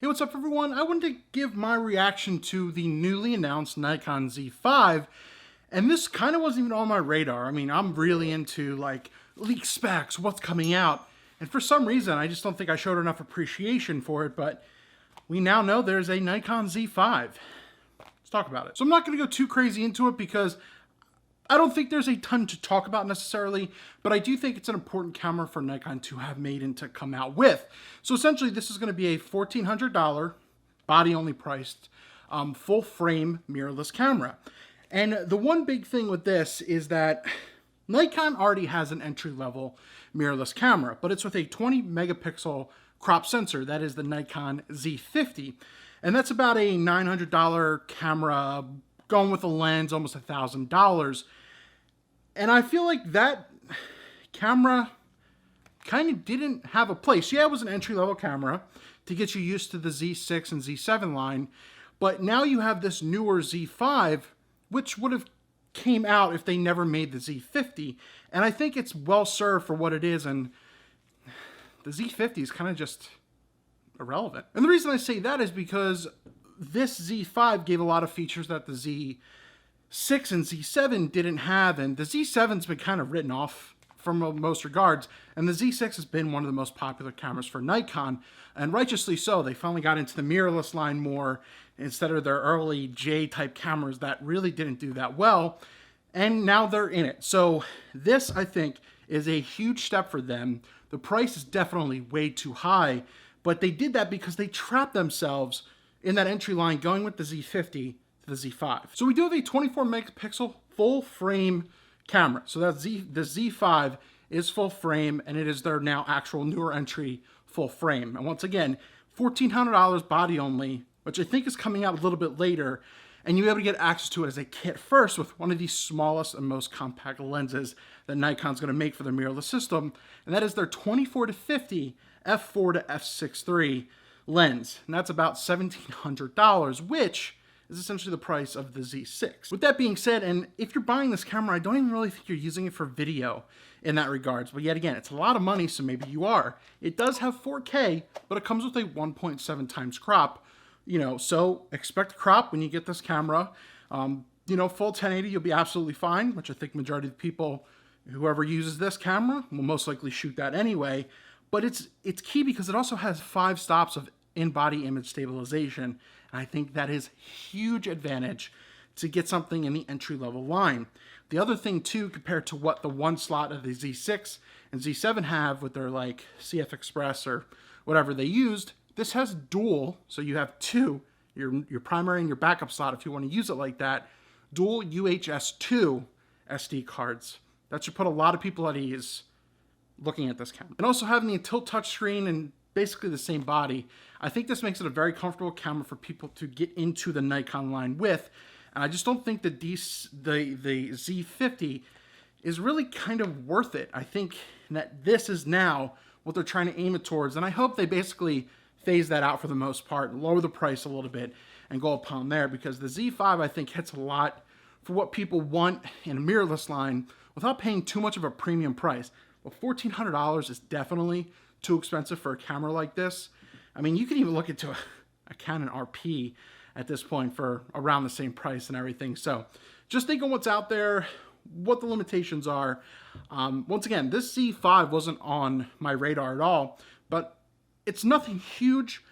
Hey, what's up everyone? I wanted to give my reaction to the newly announced Nikon Z5, and this kind of wasn't even on my radar. I mean, I'm really into like leak specs, what's coming out, and for some reason, I just don't think I showed enough appreciation for it, but we now know there's a Nikon Z5. Let's talk about it. So I'm not gonna go too crazy into it because I don't think there's a ton to talk about necessarily, but I do think it's an important camera for Nikon to have made and to come out with. So essentially, this is going to be a $1,400 body-only priced full frame mirrorless camera. And the one big thing with this is that Nikon already has an entry-level mirrorless camera, but it's with a 20 megapixel crop sensor. That is the Nikon Z50. And that's about a $900 camera, going with a lens, almost $1,000. And I feel like that camera kind of didn't have a place. Yeah, it was an entry-level camera to get you used to the Z6 and Z7 line, but now you have this newer Z5, which would have came out if they never made the Z50. And I think it's well served for what it is, and the Z50 is kind of just irrelevant. And the reason I say that is because this Z5 gave a lot of features that the Z6 and Z7 didn't have, and the Z7's been kind of written off from most regards, and the Z6 has been one of the most popular cameras for Nikon, and righteously so. They finally got into the mirrorless line more instead of their early J-type cameras that really didn't do that well, and now they're in it. So this, I think, is a huge step for them. The price is definitely way too high, but they did that because they trapped themselves in that entry line going with the Z50 to the Z5. So we do have a 24 megapixel full frame camera. So that's the Z5 is full frame, and it is their now actual newer entry full frame. And once again, $1,400 body only, which I think is coming out a little bit later, and you'll be able to get access to it as a kit first with one of the smallest and most compact lenses that Nikon's going to make for their mirrorless system, and that is their 24-50 f4 to f6.3 lens, and that's about $1,700, which is essentially the price of the Z6. With that being said, and if you're buying this camera, I don't even really think you're using it for video in that regards, but yet again, it's a lot of money, so maybe you are. It does have 4K, but it comes with a 1.7 times crop, so expect crop when you get this camera. Full 1080, you'll be absolutely fine, which I think majority of the people, whoever uses this camera, will most likely shoot that anyway. But it's key because it also has 5 stops of in-body image stabilization. And I think that is huge advantage to get something in the entry-level line. The other thing too, compared to what the one slot of the Z6 and Z7 have with their like CF Express or whatever they used, this has dual, so you have two, your primary and your backup slot if you want to use it like that, dual UHS-2 SD cards. That should put a lot of people at ease looking at this camera. And also having the tilt touchscreen and basically the same body, I think this makes it a very comfortable camera for people to get into the Nikon line with. And I just don't think that the Z50 is really kind of worth it. I think that this is now what they're trying to aim it towards, and I hope they basically phase that out for the most part, lower the price a little bit, and go upon there, because the Z5, I think, hits a lot for what people want in a mirrorless line without paying too much of a premium price. But $1,400 is definitely too expensive for a camera like this. I mean, you can even look into a Canon RP at this point for around the same price and everything. So just think of what's out there, what the limitations are. Once again, this Z5 wasn't on my radar at all, but it's nothing huge,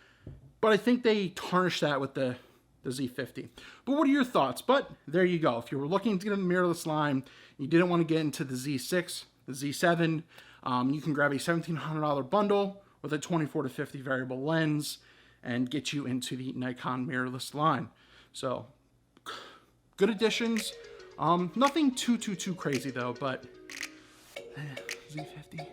but I think they tarnished that with the Z50. But what are your thoughts? But there you go. If you were looking to get in the mirrorless line, you didn't want to get into the Z6, the Z7, you can grab a $1,700 bundle with a 24-50 variable lens and get you into the Nikon mirrorless line. So good additions. Nothing too crazy though, but Z50.